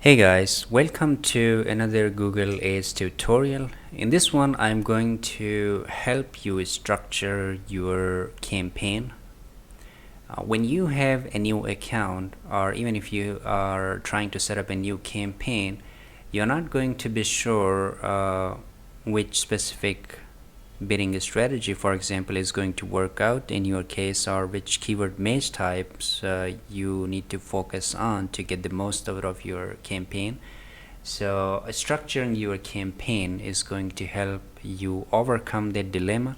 Hey guys, welcome to another Google Ads tutorial. In this one, I'm going to help you structure your campaign. When you have a new account, or even if you are trying to set up a new campaign, you're not going to be sure which specific bidding strategy, for example, is going to work out in your case, or which keyword match types you need to focus on to get the most out of your campaign. So structuring your campaign is going to help you overcome that dilemma,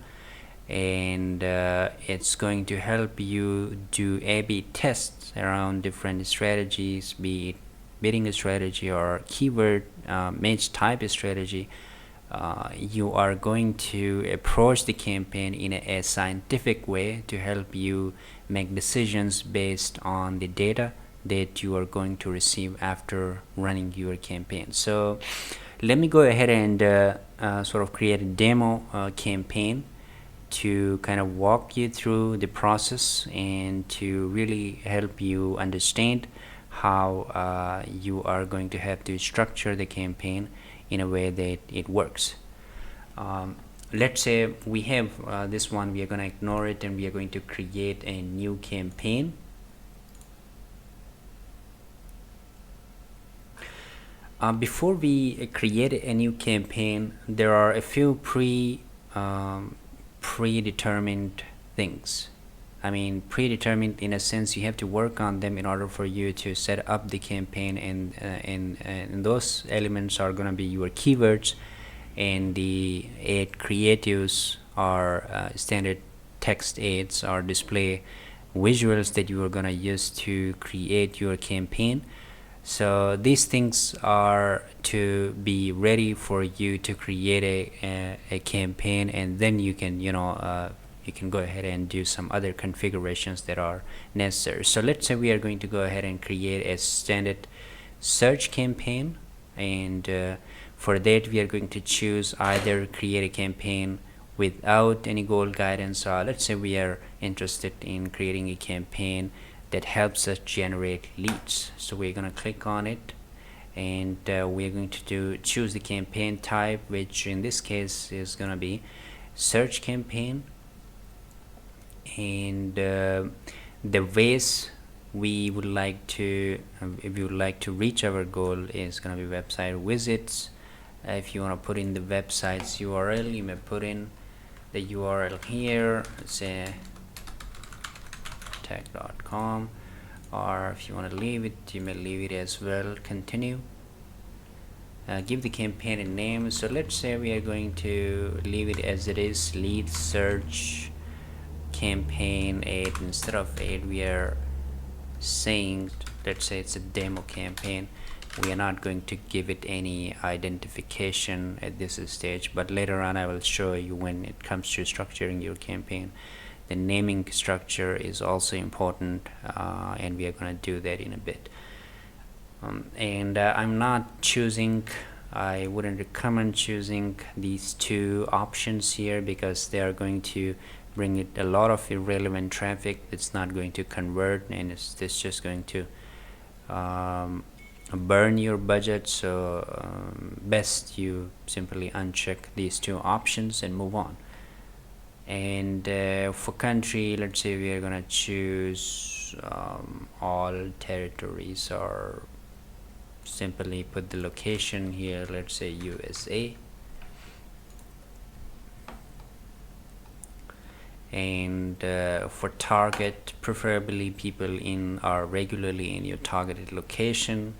and it's going to help you do A/B tests around different strategies, be it bidding strategy or keyword match type strategy. You are going to approach the campaign in a scientific way to help you make decisions based on the data that you are going to receive after running your campaign. So let me go ahead and sort of create a demo campaign to kind of walk you through the process and to really help you understand how you are going to have to structure the campaign in a way that it works. Let's say we have this one, we are going to ignore it and we are going to create a new campaign. Before we create a new campaign, there are a few predetermined things. I mean, predetermined in a sense, you have to work on them in order for you to set up the campaign, and those elements are going to be your keywords, and the ad creatives are standard text ads or display visuals that you are going to use to create your campaign. So these things are to be ready for you to create a campaign, and then you can you can go ahead and do some other configurations that are necessary. So let's say we are going to go ahead and create a standard search campaign, and for that we are going to choose either create a campaign without any goal guidance, or let's say we are interested in creating a campaign that helps us generate leads. So we're going to click on it, and we're going to choose the campaign type, which in this case is going to be search campaign, and the ways we would like to if you would like to reach our goal is going to be website visits. If you want to put in the website's URL, you may put in the URL here, let's say tech.com, or if you want to leave it, you may leave it as well. Continue. Give the campaign a name. So let's say we are going to leave it as it is, lead search campaign ad. Instead of ad, we are saying, let's say it's a demo campaign. We are not going to give it any identification at this stage, but later on I will show you when it comes to structuring your campaign. The naming structure is also important, and we are going to do that in a bit. I'm not choosing, I wouldn't recommend choosing these two options here, because they are going to bring it a lot of irrelevant traffic that's not going to convert, and it's just going to burn your budget. So best you simply uncheck these two options and move on. And for country, let's say we are gonna choose all territories, or simply put the location here, let's say USA. And for target, preferably people are regularly in your targeted location,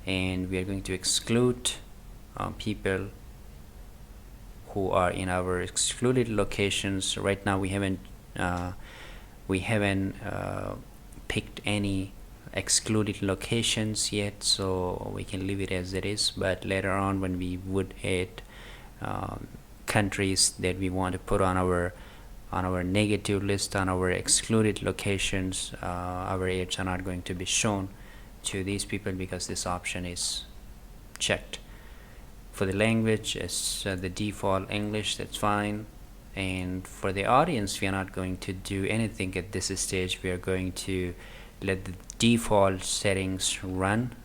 and we are going to exclude people who are in our excluded locations. Right now we haven't picked any excluded locations yet, so we can leave it as it is. But later on, when we would add countries that we want to put on our negative list, on our excluded locations, our ads are not going to be shown to these people because this option is checked. For the language, it's the default English, that's fine. And for the audience, we are not going to do anything at this stage. We are going to let the default settings run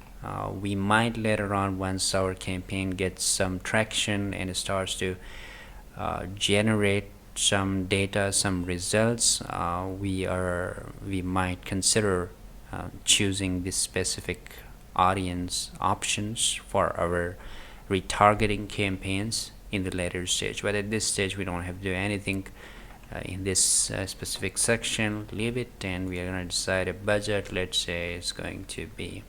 We might later on, once our campaign gets some traction and it starts to generate some data, some results, we might consider choosing this specific audience options for our retargeting campaigns in the later stage. But at this stage we don't have to do anything in this specific section. Leave it, and we are going to decide a budget. Let's say it's going to be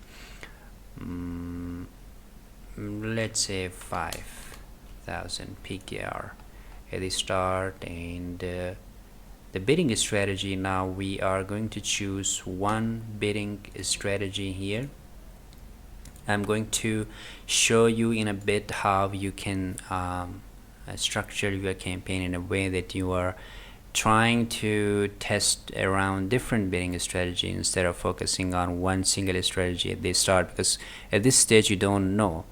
let's say 5,000 PKR at the start. And the bidding strategy, now we are going to choose one bidding strategy here. I'm going to show you in a bit how you can structure your campaign in a way that you are trying to test around different bidding strategy instead of focusing on one single strategy at the start, because at this stage you don't know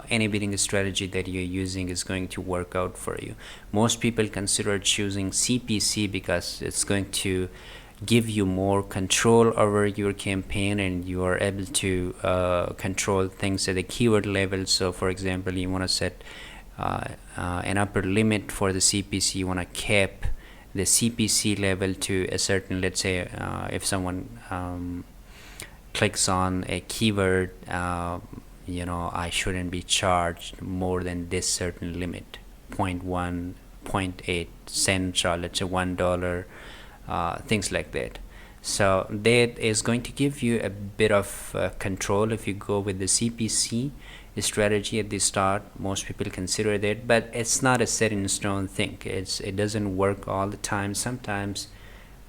any bidding strategy that you're using is going to work out for you. Most people consider choosing CPC because it's going to give you more control over your campaign, and you are able to control things at the keyword level. So for example, you want to set an upper limit for the CPC. You want to cap the CPC level to a certain, let's say if someone clicks on a keyword, I shouldn't be charged more than this certain limit, 0.1, 0.8 cents, or let's say $1, things like that. So that is going to give you a bit of control if you go with the CPC strategy at the start. Most people consider that, but it's not a set in stone thing. It doesn't work all the time. Sometimes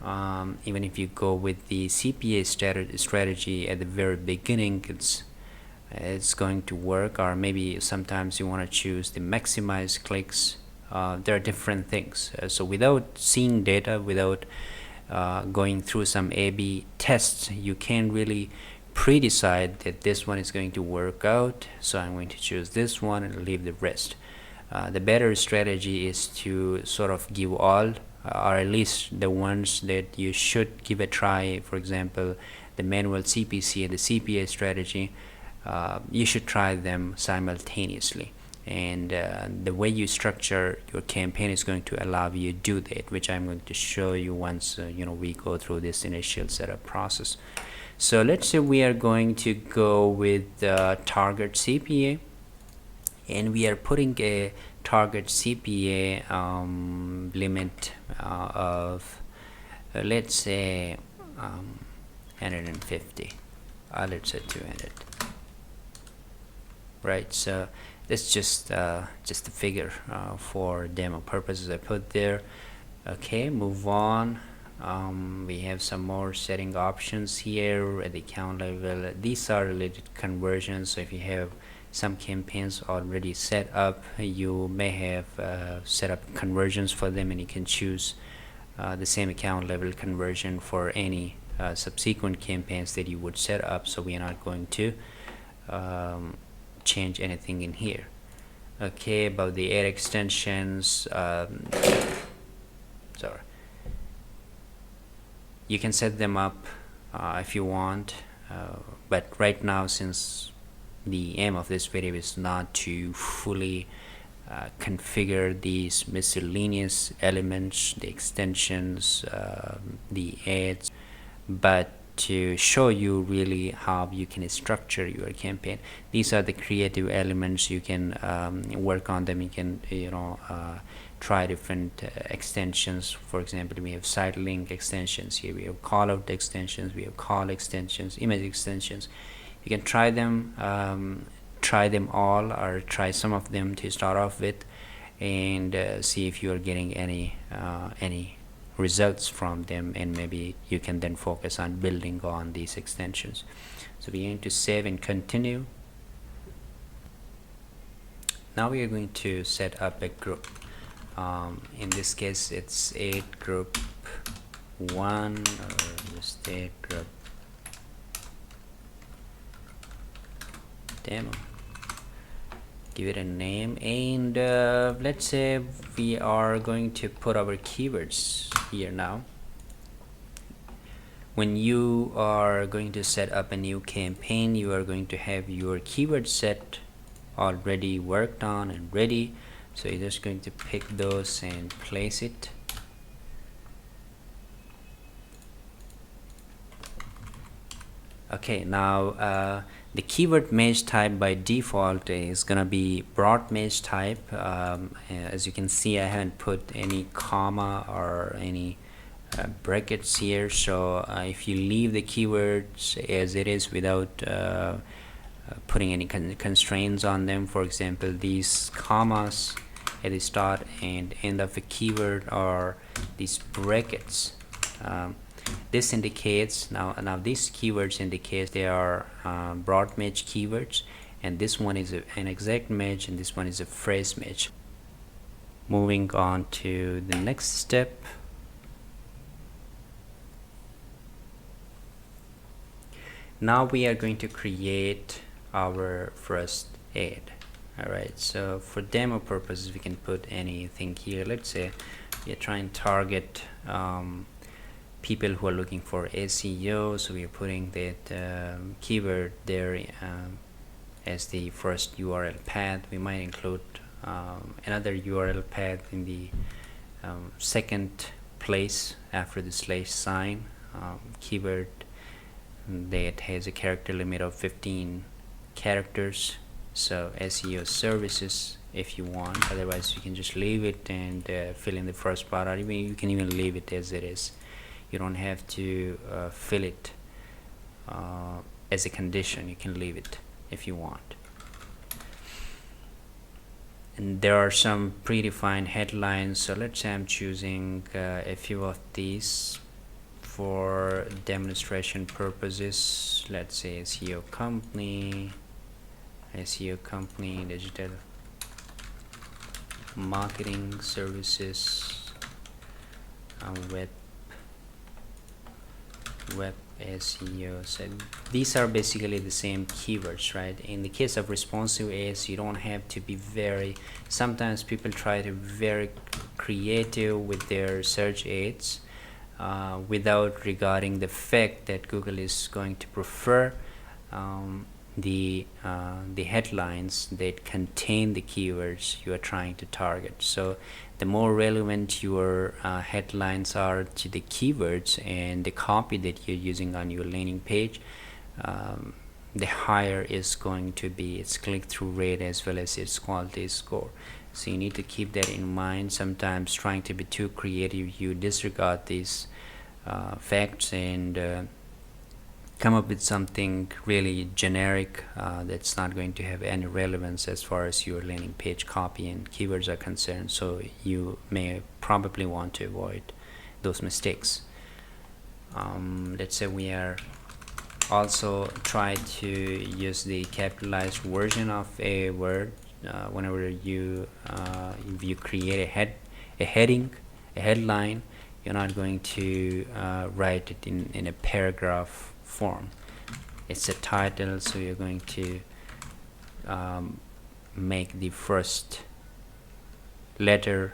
even if you go with the CPA strategy at the very beginning, it's going to work. Or maybe sometimes you want to choose the maximize clicks. There are different things. So without seeing data, without going through some A/B tests, you can't really pre-decide that this one is going to work out, so I'm going to choose this one and leave the rest. The better strategy is to sort of give all, or at least the ones that you should give a try. For example, the manual CPC and the CPA strategy, you should try them simultaneously. And the way you structure your campaign is going to allow you to do that, which I'm going to show you once we go through this initial setup process. So let's say we are going to go with target CPA, and we are putting a target CPA limit of let's say 150, let's say 200, right? So that's just a figure for demo purposes I put there. Okay, move on. We have some more setting options here at the account level. These are related conversions. So if you have some campaigns already set up, you may have set up conversions for them, and you can choose the same account level conversion for any subsequent campaigns that you would set up. So we are not going to change anything in here. Okay, about the ad extensions, sorry, you can set them up if you want, but right now, since the aim of this video is not to fully configure these miscellaneous elements, the extensions, the ads, but to show you really how you can structure your campaign. These are the creative elements. You can work on them. You can try different extensions. For example, we have site link extensions here, we have call out extensions, we have call extensions, image extensions. You can try them all, or try some of them to start off with, and see if you are getting any results from them, and maybe you can then focus on building on these extensions. So we are going to save and continue. Now we are going to set up a group. In this case, it's ad group 1, or just ad group demo. Give it a name, and let's say we are going to put our keywords here now. when you are going to set up a new campaign, you are going to have your keyword set already worked on and ready. So you're just going to pick those and place it. Okay, now the keyword match type by default is gonna be broad match type. As you can see, I haven't put any comma or any brackets here, so if you leave the keywords as it is without putting any constraints on them, for example, these commas at the start and end of a keyword or these brackets, this indicates now these keywords indicate they are broad match keywords, and this one is an exact match and this one is a phrase match. Moving on to the next step. Now we are going to create our first ad. Alright, so for demo purposes we can put anything here. Let's say we are trying to target people who are looking for SEO, so we are putting that keyword there as the first URL path. We might include another URL path in the second place after the slash sign, keyword that has a character limit of 15 characters. So SEO services if you want, otherwise you can just leave it and fill in the first part, or even you can even leave it as it is. You don't have to fill it as a condition. You can leave it if you want. And there are some predefined headlines, so let's say I'm choosing a few of these for demonstration purposes. Let's say SEO company, digital marketing services, web SEO. So these are basically the same keywords, right? In the case of responsive ads, you don't have to be sometimes people try to be very creative with their search ads without regarding the fact that Google is going to prefer the headlines that contain the keywords you are trying to target. So the more relevant your headlines are to the keywords and the copy that you're using on your landing page, the higher is going to be its click-through rate as well as its quality score. So you need to keep that in mind. Sometimes trying to be too creative, you disregard these facts and come up with something really generic that's not going to have any relevance as far as your landing page copy and keywords are concerned. So you may probably want to avoid those mistakes. Let's say we are also try to use the capitalized version of a word. Whenever you create a headline, you're not going to write it in a paragraph form. It's a title, so you're going to make the first letter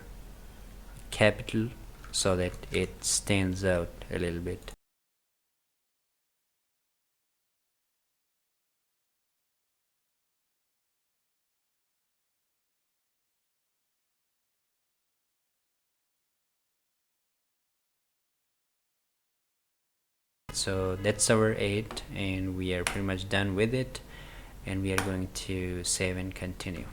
capital so that it stands out a little bit. So that's our ad, and we are pretty much done with it, and we are going to save and continue.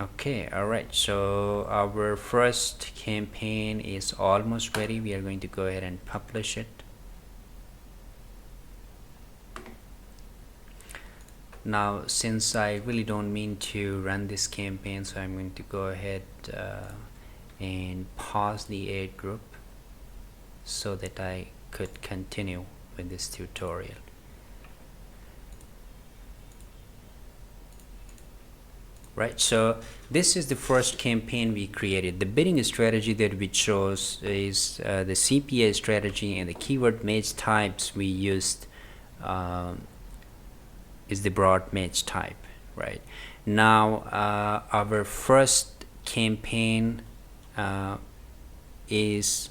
Okay, alright, so our first campaign is almost ready. We are going to go ahead and publish it. Now, since I really don't mean to run this campaign, so I'm going to go ahead and pause the ad group so that I could continue with this tutorial. Right, so this is the first campaign we created. The bidding strategy that we chose is the CPA strategy, and the keyword match types we used is the broad match type. Right now, our first campaign is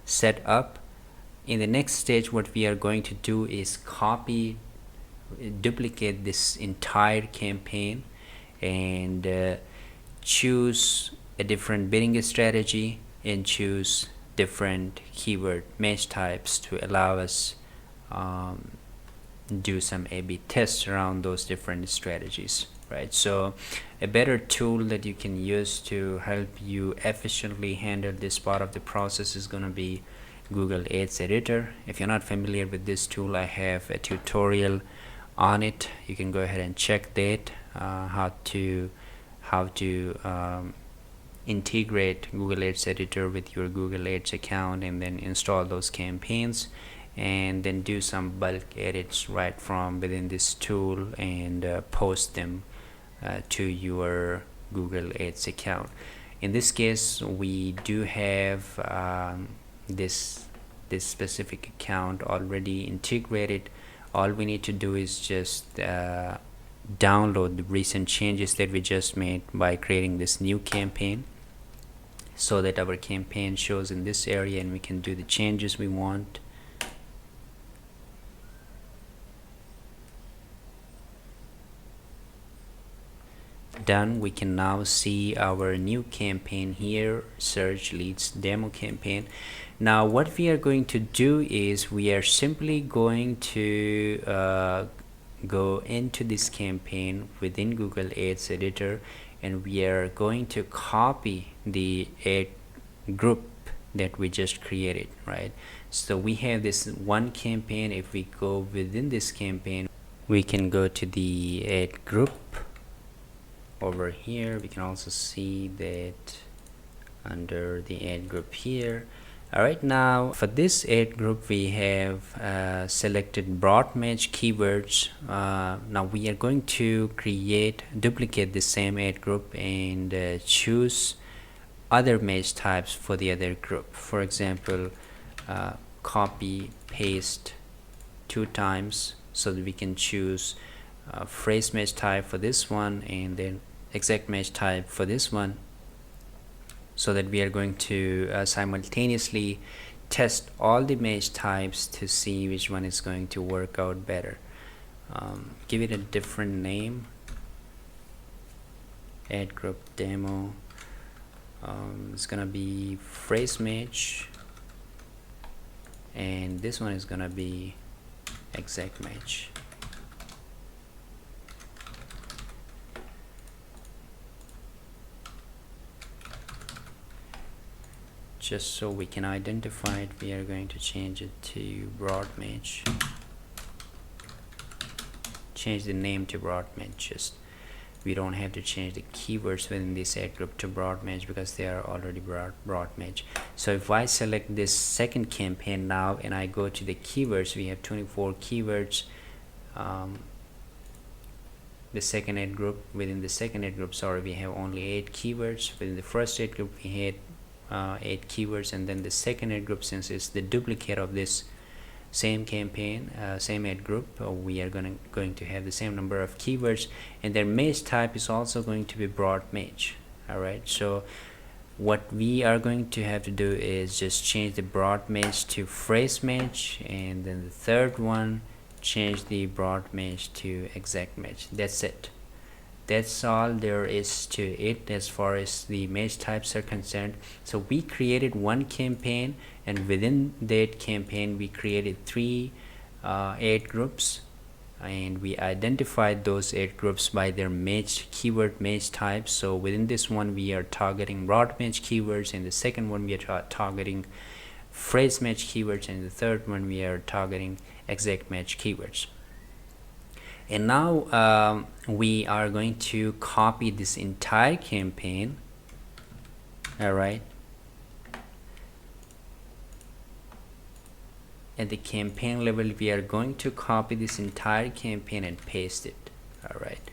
set up, in the next stage what we are going to do is duplicate this entire campaign and choose a different bidding strategy and choose different keyword match types to allow us do some A/B tests around those different strategies, right? So a better tool that you can use to help you efficiently handle this part of the process is going to be Google Ads Editor. If you're not familiar with this tool, I have a tutorial on it. You can go ahead and check that, how to integrate Google Ads Editor with your Google Ads account and then install those campaigns and then do some bulk edits right from within this tool and post them to your Google Ads account. In this case, we do have this specific account already integrated. All we need to do is just download the recent changes that we just made by creating this new campaign, so that our campaign shows in this area and we can do the changes we want. Done. We can now see our new campaign here, search leads demo campaign. Now what we are going to do is we are simply going to go into this campaign within Google Ads Editor, and we are going to copy the ad group that we just created, right? So we have this one campaign. If we go within this campaign, we can go to the ad group over here. We can also see that under the ad group here. Alright, now for this ad group we have selected broad match keywords. Now we are going to duplicate the same ad group and choose other match types for the other group. For example, copy paste 2 times so that we can choose phrase match type for this one and then exact match type for this one, so that we are going to simultaneously test all the match types to see which one is going to work out better. Give it a different name, ad group demo. It's gonna be phrase match, and this one is gonna be exact match. Just so we can identify it, we are going to change it to broad match. Change the name to broad match. Just we don't have to change the keywords within this ad group to broad match because they are already broad match. So if I select this second campaign now and I go to the keywords, we have 24 keywords. The second ad group, within the second ad group, sorry, we have only 8 keywords. Within the first ad group we had 8 keywords, and then the second ad group, since it's the duplicate of this same campaign, same ad group, we are going to have the same number of keywords, and their match type is also going to be broad match. Alright, so what we are going to have to do is just change the broad match to phrase match, and then the third one change the broad match to exact match. That's it. That's all there is to it as far as the match types are concerned. So we created one campaign, and within that campaign we created 3 ad groups, and we identified those ad groups by their keyword match types. So within this one we are targeting broad match keywords, and the second one we are targeting phrase match keywords, and the third one we are targeting exact match keywords. And now we are going to copy this entire campaign. Alright, at the campaign level we are going to copy this entire campaign and paste it. Alright,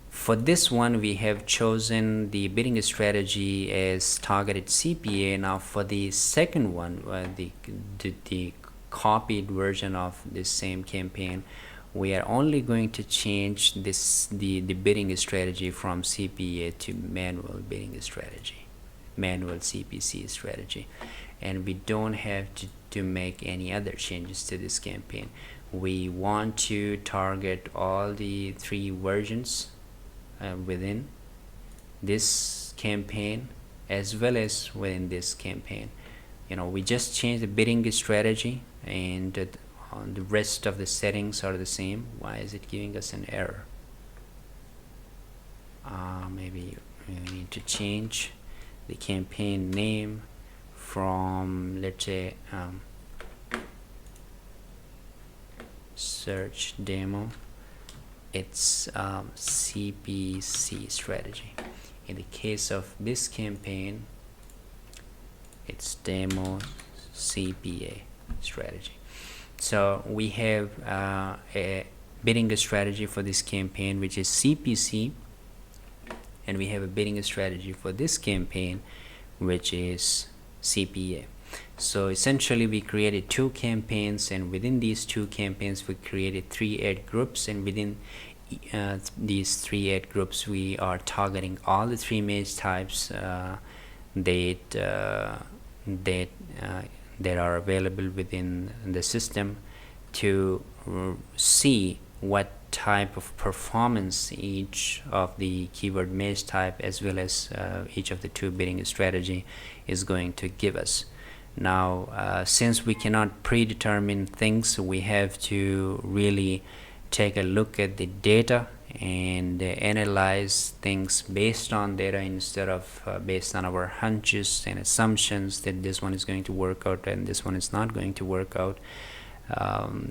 for this one we have chosen the bidding strategy as targeted CPA. Now for the second one, the copied version of this same campaign, we are only going to change the bidding strategy from CPA to manual bidding strategy. manual CPC strategy, and we don't have to make any other changes to this campaign. We want to target all the 3 versions within this campaign as well as within this campaign. We just changed the bidding strategy, and the rest of the settings are the same. Why is it giving us an error? Maybe we need to change the campaign name from, let's say, search demo. It's CPC strategy. In the case of this campaign, it's demo CPA strategy. So we have a bidding strategy for this campaign, which is CPC, and we have a bidding strategy for this campaign, which is CPA. So essentially we created 2 campaigns, and within these 2 campaigns we created 3 ad groups, and within these 3 ad groups we are targeting all the 3 image types that are available within the system, to see what type of performance each of the keyword image type as well as each of the 2 bidding strategy is going to give us. Now since we cannot predetermine things, we have to really take a look at the data and analyze things based on data instead of based on our hunches and assumptions that this one is going to work out and this one is not going to work out.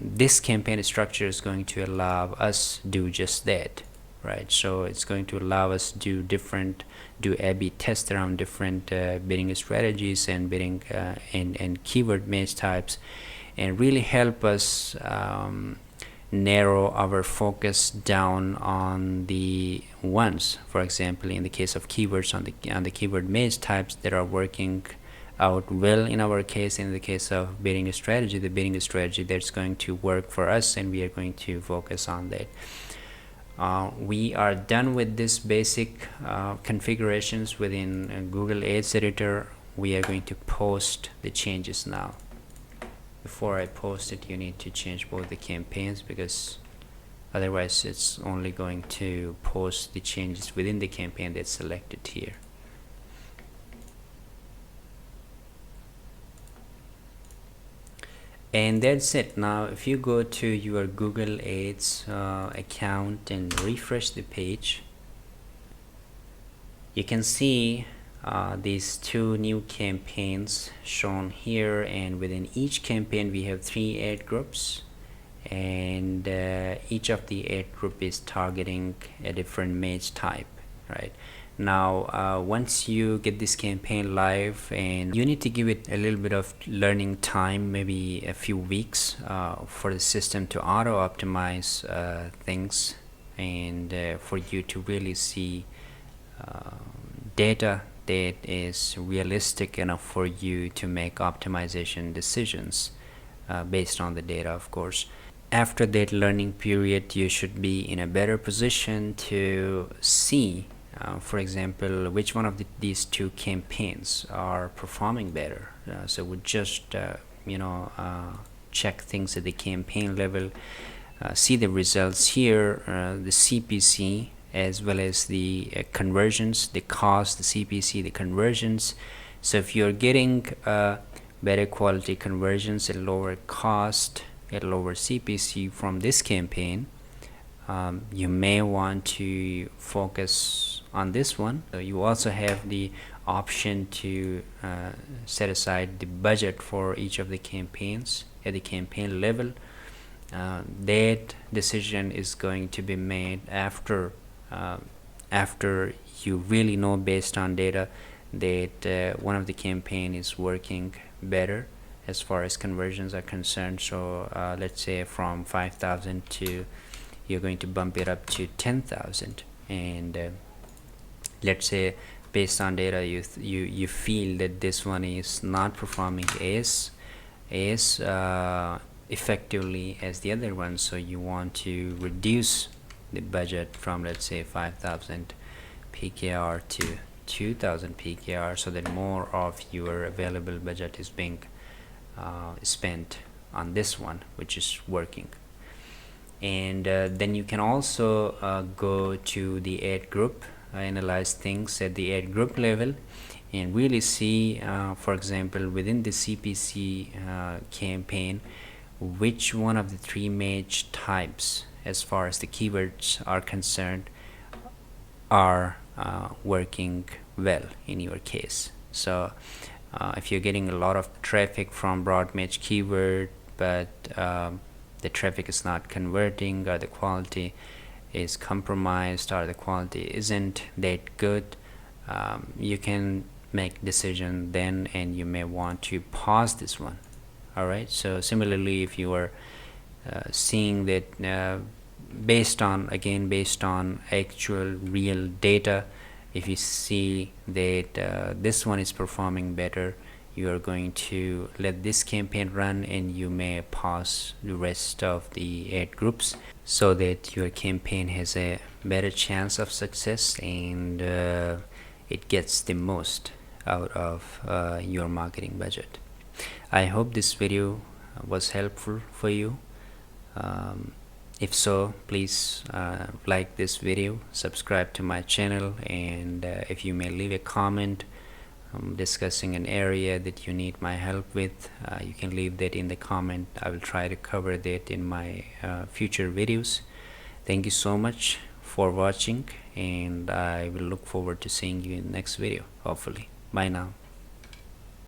This campaign structure is going to allow us do just that, right? So it's going to allow us do A/B test around different bidding strategies and bidding and keyword match types, and really help us narrow our focus down on the ones, for example, in the case of keywords, on the keyword match types that are working out well in our case. In the case of bidding strategy, the bidding strategy that's going to work for us, and we are going to focus on that. We are done with this basic configurations within Google Ads Editor. We are going to post the changes now. Before I post it, you need to change both the campaigns, because otherwise it's only going to post the changes within the campaign that's selected here. And that's it. Now if you go to your Google Ads account and refresh the page, you can see these 2 new campaigns shown here, and within each campaign we have 3 ad groups, and each of the ad group is targeting a different match type, right? Now once you get this campaign live, and you need to give it a little bit of learning time, maybe a few weeks, for the system to auto optimize things, and for you to really see data that is realistic enough for you to make optimization decisions based on the data, of course. After that learning period, you should be in a better position to see for example, which one of these 2 campaigns are performing better. So we just check things at the campaign level, see the results here, the CPC as well as the conversions, the cost, the CPC, the conversions. So if you're getting better quality conversions at lower cost, at lower CPC from this campaign, you may want to focus on this one. So you also have the option to set aside the budget for each of the campaigns at the campaign level. That decision is going to be made after you really know based on data that one of the campaign is working better as far as conversions are concerned. So let's say from 5,000 to, you're going to bump it up to 10,000, and let's say based on data you feel that this one is not performing as effectively as the other one, so you want to reduce the budget from, let's say, 5,000 PKR to 2000 PKR, so that more of your available budget is being spent on this one, which is working. And then you can also go to the ad group, analyze things at the ad group level, and really see, for example, within the CPC campaign, which one of the three major types as far as the keywords are concerned are working well in your case. So if you're getting a lot of traffic from broad match keyword, but the traffic is not converting, or the quality is compromised, or the quality isn't that good, you can make decision then, and you may want to pause this one. Alright, so similarly, if you are seeing that based on actual real data, if you see that this one is performing better, you are going to let this campaign run, and you may pause the rest of the ad groups so that your campaign has a better chance of success, and it gets the most out of your marketing budget. I hope this video was helpful for you. If so, please like this video, subscribe to my channel, and if you may leave a comment discussing an area that you need my help with, you can leave that in the comment. I will try to cover that in my future videos. Thank you so much for watching, and I will look forward to seeing you in the next video, hopefully. Bye now.